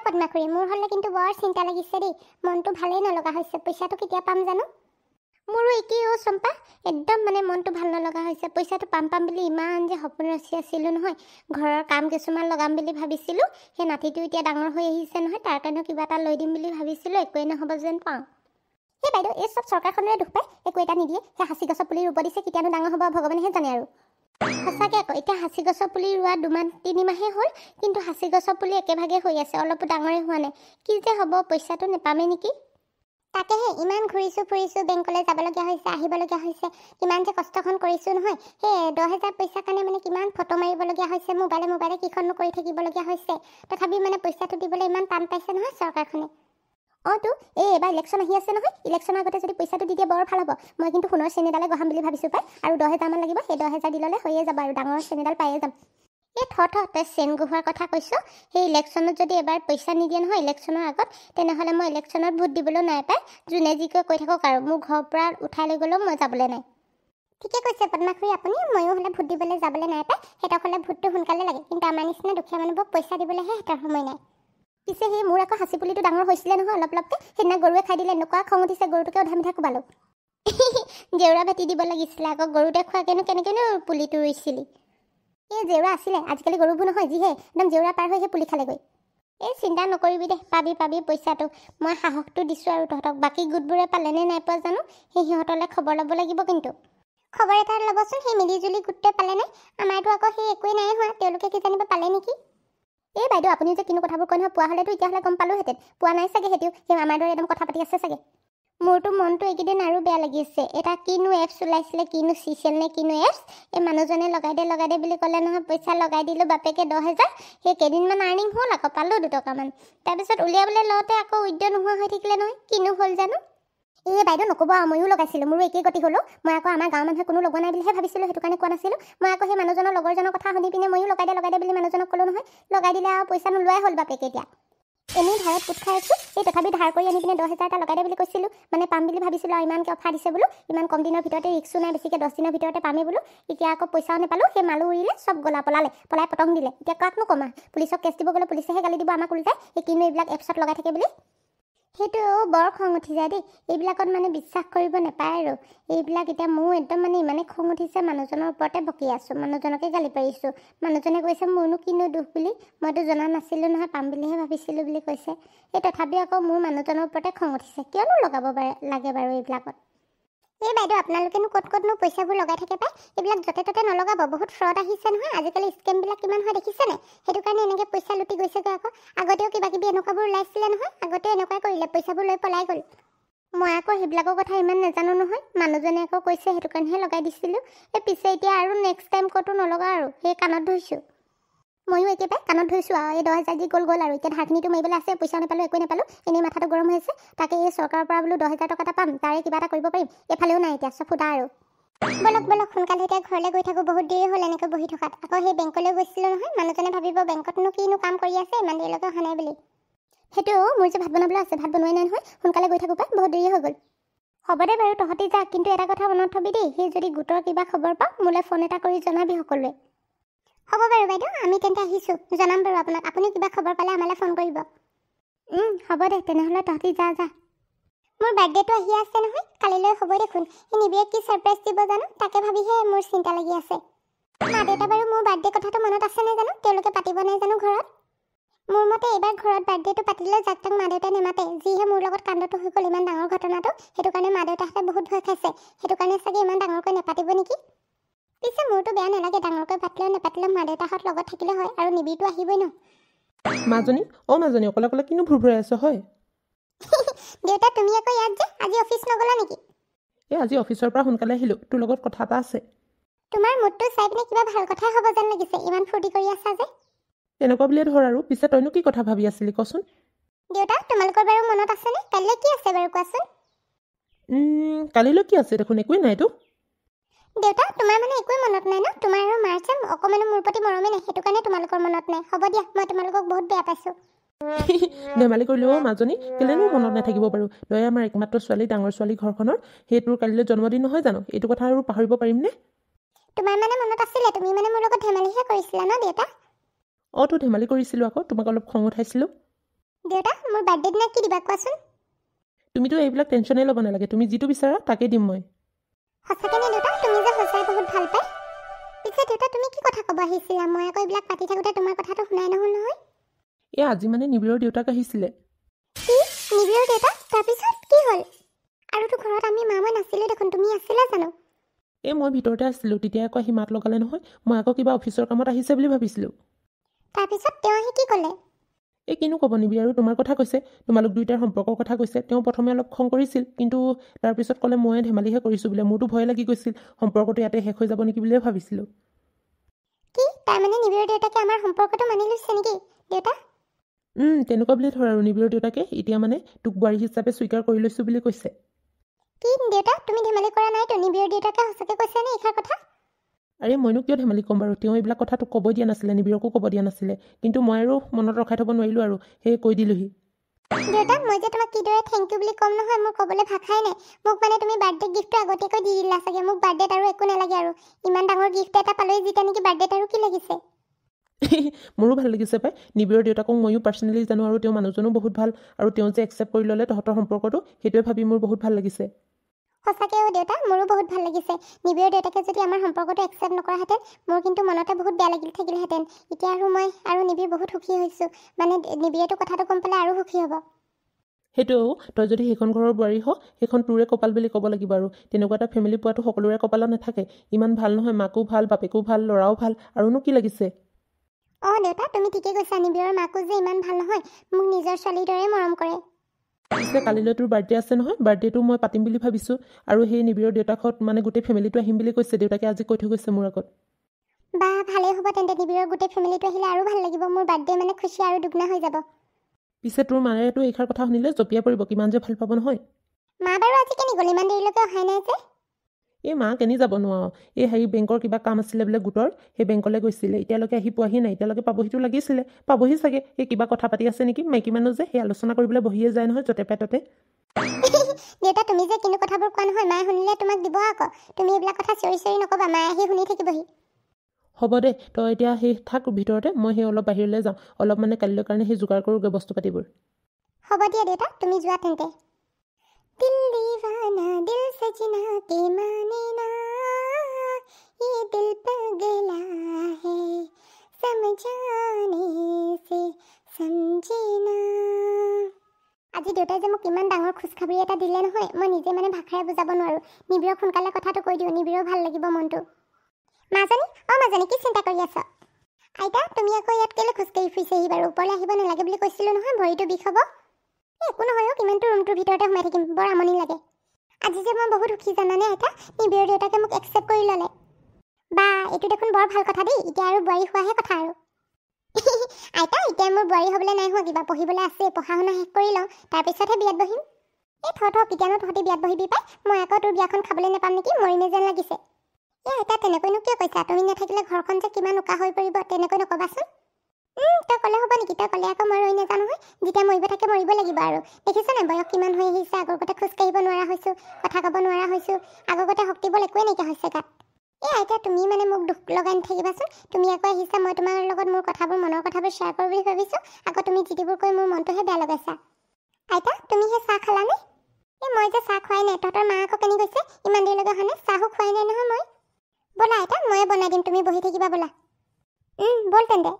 পদ্মাখুৰী মোৰ হলে কিন্তু বৰ চিন্তা লাগিছে দেই মনটো ভালেই নলগা হৈছে পইচাটো কেতিয়া পাম জানো মোৰো একেই চম্পা একদম মানে মনটো ভাল নলগা হৈছে পইচাটো পাম বুলি ইমান যে সপোন ৰচি আছিলোঁ নহয় ঘৰৰ কাম কিছুমান লগাম বুলি ভাবিছিলোঁ সেই নাতিটো এতিয়া ডাঙৰ হৈ আহিছে নহয় তাৰ কাৰণে কিবা এটা লৈ দিম বুলি ভাবিছিলোঁ একোৱেই নহ'ব যেন পাওঁ সেই বাইদেউ এই চব চৰকাৰখনেৰে দুখ পায় একো এটা নিদিয়ে সেই সাঁচি গছৰ পুলি ৰুব দিছে কেতিয়ানো ডাঙৰ হ'ব ভগৱানেহে জানে আৰু সঁচাকৈ আকৌ এতিয়া সাঁচি গছৰ পুলি ৰোৱা 2-3 মাহেই হ'ল কিন্তু সাঁচি গছৰ পুলি একেভাগে হৈ আছে অলপো ডাঙৰেই হোৱা নাই কি যে হ'ব পইচাটো নেপামেই নেকি তাকেহে ইমান ঘূৰিছোঁ ফুৰিছোঁ বেংকলৈ যাবলগীয়া হৈছে আহিবলগীয়া হৈছে কিমান যে কষ্টখন কৰিছোঁ নহয় সেই 10,000 পইচাৰ কাৰণে মানে কিমান ফটো মাৰিবলগীয়া হৈছে মোবাইলে কিখনো কৰি থাকিবলগীয়া হৈছে তথাপি মানে পইচাটো দিবলৈ ইমান টান পাইছে নহয় চৰকাৰখনে তো এইবাৰ ইলেকশ্যন আহি আছে নহয় ইলেকশ্যনৰ আগতে যদি পইচাটো দি দিয়ে বৰ ভাল হ'ব মই কিন্তু সোণৰ চেনিডালে গঢ়াম বুলি ভাবিছোঁ পাই আৰু 10,000 মান লাগিব সেই 10,000 দিললে হৈয়ে যাব আৰু ডাঙৰ চেনিডাল পায়ে যাম এই তই চেন গঢ়োৱাৰ কথা কৈছোঁ সেই ইলেকশ্যনত যদি এবাৰ পইচা নিদিয়ে নহয় ইলেকশ্যনৰ আগত তেনেহ'লে মই ইলেকশ্যনত ভোট দিবলৈও নাই পাই যোনে যিকৈ কৈ থাকক আৰু মোৰ ঘৰৰ পৰা উঠাই লৈ গ'লেও মই যাবলৈ নাই ঠিকে কৈছে পদ্মাখুৰী আপুনি ময়ো হ'লে ভোট দিবলৈ যাবলৈ নাই পাই সিহঁতক হ'লে ভোটটো সোনকালে লাগে কিন্তু আমাৰ নিচিনা দুখীয়া মানুহবোৰক পইচা দিবলৈহে সিহঁতৰ সময় নাই পিছে সেই মোৰ আকৌ সাঁচি পুলিটো ডাঙৰ হৈছিলে নহয় অলপকৈ সেইদিনা গৰুৱে খাই দিলে এনেকুৱা খং উঠিছে গৰুটোকে উধা মিঠা কোবালো জেউৰা ভেটি দিব লাগিছিলে আকৌ গৰুতে খোৱাকেনো কেনেকৈনো পুলিটো ৰুইছিলি এই জেউৰা আছিলে আজিকালি গৰুবোৰ নহয় যিহে একদম জেউৰা পাৰ হৈ সেই পুলি খালেগৈ এই চিন্তা নকৰিবি দে পাবি পইচাটো মই সাহসটো দিছোঁ আৰু তহঁতক বাকী গোটবোৰে পালেনে নাই পোৱা জানো সেই সিহঁতলৈ খবৰ ল'ব লাগিব কিন্তু খবৰ এটা ল'বচোন সেই মিলিজুলি গোটটোৱে পালেনে আমাৰতো আকৌ সেই একোৱেই নাই হোৱা তেওঁলোকে কি জানিব পালে নেকি এই বাইদেউ আপুনি যে কিনো কথাবোৰ কৈ নহয় পোৱা হ'লেতো এতিয়াহ'লে গম পালোহেঁতেন পোৱা নাই চাগে সেইটোও সেই আমাৰ দৰে একদম কথা পাতি আছে চাগে মোৰতো মনটো এইকেইদিন আৰু বেয়া লাগি আছে এটা কিনো এপছ ওলাইছিলে কিনো চিচিয়েল নে কিনো এপছ এই মানুহজনে লগাই দে বুলি ক'লে নহয় পইচা লগাই দিলোঁ বাপেকে 10,000 সেই কেইদিনমান আৰ্নিং হ'ল আকৌ পালোঁ 2 টকামান তাৰপিছত উলিয়াবলৈ লওঁতে আকৌ উদ্য নোহোৱা হৈ থাকিলে নহয় কিনো হ'ল জানো এই বাইদেউ নক'ব আৰু ময়ো লগাইছিলোঁ মোৰো একেই গতি হ'লো মই আকৌ আমাৰ গাঁৱৰ মানুহে কোনো লগোৱা নাই বুলিহে ভাবিছিলোঁ সেইটো কাৰণে কোৱা নাছিলোঁ মই আকৌ সেই মানুহজনৰ লগৰজনৰ কথা শুনি পিনে ময়ো লগাই দে বুলি মানুহজনক ক'লোঁ নহয় লগাই দিলে আৰু পইচা নোলোৱাই হ'ল বাপেকে এতিয়া এনেই ধাৰত গোট খাই আছোঁ এই তথাপি ধাৰ কৰি আনি পিনে 10,000 এটা লগাই দে বুলি কৈছিলোঁ মানে পাম বুলি ভাবিছিলোঁ আৰু ইমানকৈ অফাৰ দিছে বোলো ইমান কম দিনৰ ভিতৰতে ৰিক্সো নাই বেছিকৈ 10 দিনৰ ভিতৰতে পামেই বোলো এতিয়া আকৌ পইচাও নাপালোঁ সেই মালো উৰিলে চব পলাই পটং দিলে এতিয়া কাকনো কমা পুলিচক কেছ দিব গ'লে পুলিচেহে গালি দিব আমাক উল্টাই এই কিনো এইবিলাক এপছত লগাই থাকে বুলি সেইটো বৰ খং উঠি যায় দেই এইবিলাকত মানে বিশ্বাস কৰিব নাপায় আৰু এইবিলাক এতিয়া মোৰ একদম মানে ইমানেই খং উঠিছে মানুহজনৰ ওপৰতে বকি আছোঁ মানুহজনকে গালি পাৰিছোঁ মানুহজনে কৈছে মোৰনো কিনো দুখ বুলি মইতো জনা নাছিলোঁ নহয় পাম বুলিহে ভাবিছিলোঁ বুলি কৈছে এই তথাপিও আকৌ মোৰ মানুহজনৰ ওপৰতে খং উঠিছে কিয়নো লগাব লাগে বাৰু এইবিলাকত এই বাইদেউ আপোনালোকেনো ক'তনো পইচাবোৰ লগাই থাকে পায় এইবিলাক য'তে ত'তে নলগাব বহুত ফ্ৰড আহিছে নহয় আজিকালি স্কেমবিলাক কিমান হয় দেখিছেনে সেইটো কাৰণে এনেকৈ পইচা লুটি গৈছেগৈ আকৌ আগতেও কিবাকিবি এনেকুৱাবোৰ ওলাইছিলে নহয় আগতেও এনেকুৱাই কৰিলে পইচাবোৰ লৈ পলাই গ'ল মই আকৌ সেইবিলাকৰ কথা ইমান নাজানো নহয় মানুহজনে আকৌ কৈছে সেইটো কাৰণেহে লগাই দিছিলোঁ এই পিছে এতিয়া আৰু নেক্সট টাইম ক'তো নলগা আৰু সেই কাণত ধৰিছোঁ ময়ো একেবাৰে কাণত ধৰিছোঁ আৰু এই 10,000 দি গ'ল আৰু এতিয়া ধাৰখিনিটো মাৰিবলৈ আছে পইচাও নাপালোঁ একোৱে নাপালোঁ এনেই মাথাটো গৰম হৈ আছে তাকে এই চৰকাৰৰ পৰা বোলো 10,000 টকা এটা পাম তাৰে কিবা এটা কৰিব পাৰিম এফালেও নাই এতিয়া চব ফুটা আৰু বলক সোনকালে এতিয়া ঘৰলৈ গৈ থাকোঁ বহুত দেৰি হ'ল এনেকৈ বহি থকাত আকৌ সেই বেংকলৈ গৈছিলোঁ নহয় মানুহজনে ভাবিব বেংকতনো কিনো কাম কৰি আছে ইমান দেৰিলৈকে অহা নাই বুলি সেইটো মোৰ যে ভাত বনাবলৈ আছে ভাত বনোৱাই নাই নহয় সোনকালে গৈ থাকোঁ পাই বহুত দেৰি হৈ গ'ল হ'ব দে বাৰু তহঁতি যা কিন্তু এটা কথা মনত থবি দেই সেই যদি গোটৰ কিবা খবৰ পাওঁ মোলৈ ফোন এটা কৰি জনাবি সকলোৱে হ'ব বাৰু বাইদেউ আমি তেন্তে আহিছোঁ জনাম বাৰু আপোনাক আপুনি কিবা খবৰ পালে আমালৈ ফোন কৰিব হ'ব দে তেনেহ'লে তহঁতি যা মোৰ বাৰ্থডেটো আহি আছে নহয় কালিলৈ হ'ব দেখোন এই নিবিয়ে কি ছাৰপ্ৰাইজ দিব জানো তাকে ভাবিহে মোৰ চিন্তা লাগি আছে মা দেউতা বাৰু মোৰ বাৰ্থডে কথাটো মনত আছে নে জানো তেওঁলোকে পাতিব নাই জানো ঘৰত মোৰ মতে এইবাৰ ঘৰত বাৰ্থডেটো পাতিলে যাক তাক মা দেউতাই নেমাতে যিহে মোৰ লগত কাণ্ডটো হৈ গ'ল ইমান ডাঙৰ ঘটনাটো সেইটো কাৰণে মা দেউতাহঁতে বহুত ভয় খাইছে সেইটো কাৰণে চাগে ইমান ডাঙৰকৈ নেপাতিব নেকি পিছে মোৰতো বেয়া নালাগে ডাঙৰকৈ পাতিলেও নেপাতিলেও মা দেউতাহঁত লগত থাকিলে হয় আৰু নিবিটো আহিবই ন মাজনী অকলে অকলে কিনো ভুৰভুৰাই আছ হয় দেউতা তুমি আকৌ ইয়াত যে আজি অফিচ নগলা নেকি এই আজি অফিচৰ পৰা সোনকালে আহিলোঁ তোৰ লগত কথা এটা আছে তোমাৰ মুডটো চাই পিনে কিবা ভাল কথাই হ'ব যেন লাগিছে ইমান ফূৰ্তি কৰি আছা যে এনেকুৱা বুলিয়ে ধৰ আৰু পিছে তইনো কি কথা ভাবি আছিলি কচোন দেউতা তোমালোকৰ বাৰু মনত আছেনে কাইলৈ কি আছে বাৰু কোৱাচোন কালিলৈ কি আছে দেখোন একোৱেই নাইতো দেউতা তোমাৰ মানে একোৱে মনত নাই ন তোমাৰ আৰু মাৰ যে অকণমানো মোৰ প্ৰতি মৰমে নাই সেইটো কাৰণে তোমালোকৰ মনত নাই হ'ব দিয়া মই তোমালোকক বহুত বেয়া পাইছোঁ ধেমালি কৰিলেও মাজনী কেলেনো মনত নাথাকিব বাৰু তই আমাৰ একমাত্ৰ ছোৱালী ডাঙৰ ছোৱালী ঘৰখনৰ সেইটোৰ কালিলৈ জন্মদিন নহয় জানো এইটো কথা আৰু পাহৰিব পাৰিমনে তোমাৰ মানে মনত আছিলে তুমি মানে মোৰ লগত ধেমালিহে কৰিছিলা ন দেউতা তো ধেমালি কৰিছিলোঁ আকৌ তোমাক অলপ খং উঠাইছিলোঁ দেউতা মোৰ বাৰ্থডে দিনা কি দিবা কোৱাচোন? তুমিতো এইবিলাক টেনশ্যনেই ল'ব নালাগে, তুমি যিটো বিচাৰা তাকেই দিম মই। সঁচাকেনে দেউতা? তুমি যে সঁচাই বহুত ভাল পায়। পিছে দেউতা তুমি কি কথা ক'ব আহিছিলা? মই আকৌ এইবিলাক পাতি থাকোঁতে তোমাৰ কথাটো শুনাই নহ'ল নহয়। এই আজি মানে নিবিৰৰ দেউতাক আহিছিলে। কি? নিবিৰৰ দেউতা? তাৰপিছত কি হ'ল? আৰুতো ঘৰত আমি মা মই নাছিলোঁ দেখোন, তুমি আছিলা জানো? এই মই ভিতৰতে আছিলোঁ, তেতিয়া আকৌ আহি মাত লগালে নহয়। মই আকৌ কিবা অফিচৰ কামত আহিছে বুলি ভাবিছিলোঁ। তাৰপিছত তেওঁ আহি কি ক'লে? এই কিনো ক'ব, নিবি আৰু তোমাৰ কথা কৈছে, তোমালোক দুয়োটাৰ সম্পৰ্কৰ কথা কৈছে। তেওঁ প্ৰথমে অলপ খং কৰিছিল, কিন্তু তাৰপিছত ক'লে ময়ে ধেমালিহে কৰিছোঁ বোলে। মোৰতো ভয় লাগি গৈছিল, সম্পৰ্কটো ইয়াতে শেষ হৈ যাব নেকি বুলিয়ে ভাবিছিলোঁ। কি তাৰমানে নিবিৰৰ দেউতাকে আমাৰ সম্পৰ্কটো মানি লৈছে নেকি দেউতা? তেনেকুৱা বুলি ধৰ আৰু নিবিৰৰ দেউতাকে এতিয়া মানে তোক বোৱাৰী হিচাপে স্বীকাৰ কৰি লৈছোঁ বুলি কৈছে। কি দেউতা তুমি ধেমালি কৰা নাইতো? নিবিৰৰ দেউতাকে সঁচাকৈ কৈছেনে এইষাৰ কথা? আৰে মইনো কিয় ধেমালি ক'ম বাৰু, তেওঁ এইবিলাক কথা তোক ক'ব দিয়া নাছিলে, নিবিৰকো ক'ব দিয়া নাছিলে, কিন্তু মই আৰু মনত ৰখাই থ'ব নোৱাৰিলোঁ আৰু সেয়ে কৈ দিলোঁহি। দেউতা মই যে তোমাক কিদৰে থেংক ইউ বুলি ক'ম নহয়, মোৰ ক'বলৈ ভাষাই নাই। মোক মানে তুমি বাৰ্থডে গিফ্টটো আগতীয়াকৈ দি দিলা চাগে। মোক বাৰ্থডেত আৰু একো নালাগে আৰু। ইমান ডাঙৰ গিফ্ট এটা পালৈ যেতিয়া নেকি বাৰ্থডেত আৰু কি লাগিছে? মোৰো ভাল লাগিছে পাই। নিবিৰৰ দেউতাকক ময়ো পাৰ্চনেলি জানো আৰু তেওঁ মানুহজনো বহুত ভাল, আৰু তেওঁ যে একচেপ্ট কৰি ল'লে তহঁতৰ সম্পৰ্কটো, সেইটোৱে ভাবি মোৰ বহুত ভাল লাগিছে। সঁচাকৈ দেউতা মোৰো বহুত ভাল লাগিছে। নিবিৰৰ দেউতাকে যদি আমাৰ সম্পৰ্কটো একচেপ্ট নকৰাহেঁতেন মোৰ কিন্তু মনতে বহুত বেয়া লাগি থাকিলেহেঁতেন। এতিয়া আৰু মই আৰু নিবিৰ বহুত সুখী হৈছোঁ। মানে নিবিৰেতো কথাটো গম পালে আৰু সুখী হ'ব। সেইটোও তই যদি সেইখন ঘৰৰ বোৱাৰী হ, সেইখন তোৰে কপাল বুলি ক'ব লাগিব আৰু। তেনেকুৱা এটা ফেমিলি পোৱাটো সকলোৰে কপালত নাথাকে। ইমান ভাল নহয়, মাকো ভাল, বাপেকো ভাল, ল'ৰাও ভাল, আৰুনো কি লাগিছে? অঁ দেউতা তুমি ঠিকেই কৈছা। নিবিৰৰ মাকো যে ইমান ভাল নহয়, মোক নিজৰ ছোৱালীৰ দৰে মৰম কৰে। পিছে কালিলৈ তোৰ বাৰ্থডে আছে নহয়, বাৰ্থডেটো মই পাতিম বুলি ভাবিছোঁ, আৰু সেই নিবিৰৰ দেউতাকহঁত মানে গোটেই ফেমিলিটো আহিম বুলি কৈছে, দেউতাকে আজি কৈ থৈ গৈছে মোৰ আগত। বা ভালেই হ'ব তেন্তে, নিবিৰৰ গোটেই ফেমিলিটো আহিলে আৰু ভাল লাগিব। মোৰ বাৰ্থডে মানে খুচি আৰু দুগুণা হৈ যাব। পিছে তোৰ মায়েতো এইষাৰ কথা শুনিলে জঁপিয়াই পৰিব, কিমান যে ভাল পাব নহয়। মা বাৰু আজি কেনি গ'ল? ইমান দেৰিলৈকে অহাই নাই যে? এই মা কেনি যাব নোৱাৰো, এই বেংকৰ কিবা কাম আছিলে বোলে গোটৰ, সেই বেংকলৈ গৈছিলে, এতিয়ালৈকে আহি পোৱাহি নাই। এতিয়ালৈকে পাবহিতো লাগিছিলে, পাবহি চাগে। এই কিবা কথা পাতি আছে নেকি, মাইকী মানুহ যে সেই আলোচনা কৰিবলৈ বহিয়ে যায় নহয় য'তে পাই ত'তে। দেউতা তুমি যে কিন্তু কথাবোৰ কোৱা নহয়, মায়ে শুনিলে তোমাক দিব আকৌ। তুমি এইবিলাক কথা চিঞৰি চিঞৰি নক'বা, মায়ে আহি শুনি থাকিবহি। হ'ব দে, তই এতিয়া সেই থাক ভিতৰতে, মই সেই অলপ বাহিৰলৈ যাওঁ, অলপ মানে কালিলৈ কাৰণে সেই যোগাৰ কৰোঁগৈ বস্তু পাতিবোৰ। হ'ব দিয়া দেউতা তুমি যোৱা তেন্তে। দিল দিৱানা দিল সजना के माने ना ये दिल पगला है समझाने से समझे ना। আজি দেউতাই যে মোক ইমান ডাঙৰ খোজখাবৰি এটা দিলে নহয়, মই নিজে মানে ভাষাৰে বুজাব নোৱাৰোঁ। নিবিৰক সোনকালে কথাটো কৈ দিওঁ, নিবিৰৰ ভাল লাগিব মনটো। মাজনী মাজনী কি চিন্তা কৰি আছ? আইতা তুমি আকৌ ইয়াত কেলৈ খোজকাঢ়ি ফুৰিছেহি বাৰু? ওপৰলৈ আহিব নালাগে বুলি কৈছিলোঁ নহয়, ভৰিটো বিষ হ'ব। একো নহয় অ, কিমানটো ৰুমটোৰ ভিতৰতে সোমাই থাকিম, বৰ আমনি লাগে। আজি যে মই বহুত সুখী জানানে আইতা, নিবিৰৰ দেউতাকে মোক একচেপ্ট কৰি ল'লে। বা এইটো দেখোন বৰ ভাল কথা দেই, এতিয়া আৰু বোৱাৰী হোৱাহে কথা আৰু। আইতা এতিয়া মোৰ বোৱাৰী হ'বলৈ নাই হোৱা, কিবা পঢ়িবলৈ আছে, পঢ়া শুনা শেষ কৰি লওঁ, তাৰপিছতহে বিয়াত বহিম। এই কেতিয়ানো তহঁতি বিয়াত বহিবি পাই, মই আকৌ তোৰ বিয়াখন খাবলৈ নাপাম নেকি, মৰিমে যেন লাগিছে। এই আইতা তেনেকৈনো কিয় কৈছা? তুমি নাথাকিলে ঘৰখন যে কিমান উকা হৈ পৰিব, তেনেকৈ নক'বাচোন। তই ক'লে হ'ব নেকি? তই ক'লে আকৌ মই ৰৈ নাযাওঁ নহয়, যেতিয়া মৰিব থাকে মৰিব লাগিব আৰু। দেখিছ নাই বয়স কিমান হৈ আহিছে, আগৰগতে খোজকাঢ়িব নোৱাৰা হৈছোঁ, কথা ক'ব নোৱাৰা হৈছোঁ, আগৰগতে শক্তিবল একোৱে নাইকিয়া হৈছে গাত। এই আইতা তুমি মানে মোক দুখ লগাই নাথাকিবাচোন। তুমি আকৌ আহিছা, মই তোমাৰ লগত মোৰ কথাবোৰ মনৰ কথাবোৰ শ্বেয়াৰ কৰোঁ বুলি ভাবিছোঁ, আকৌ তুমি যিটিবোৰ কৈ মোৰ মনটোহে বেয়া লগাইছা। আইতা তুমি সেই চাহ খালানে? এই মই যে চাহ খোৱাই নাই, তহঁতৰ মা আকৌ কেনি গৈছে? ইমান দেৰিলৈকে অহা নাই, চাহো খোৱাই নাই নহয় মই। ব'লা আইতা ময়ে বনাই দিম, তুমি বহি থাকিবা ব'লা। ব'ল তেন্তে।